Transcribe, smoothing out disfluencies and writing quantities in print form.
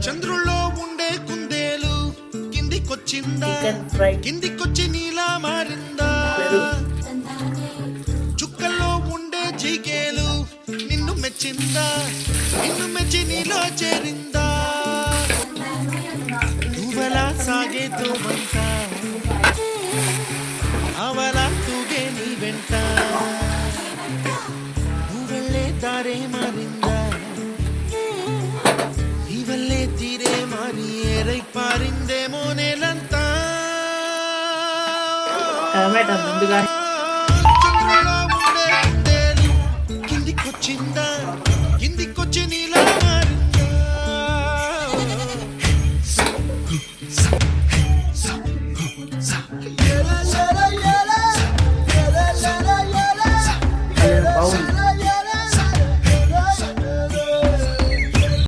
చంద్రుల్లో ఉండే కుందేలు కిందికొచ్చిందా, కిందికొచ్చి నీలా మారిందా? చుక్కల్లో ఉండే జిగేలు నిన్ను మెచ్చిందా, నిన్ను మెచ్చి నీలో చేరిందా? నువ్వెలా సాగే తోమంట, అవలా తూగే నీ వెంట, నువ్వెళ్ళే దారే మారిందా, నీవల్లే తీరే మారి ఏరై పారిందేమో నేలంతా. ముందుగా కిందికొచ్చిందా,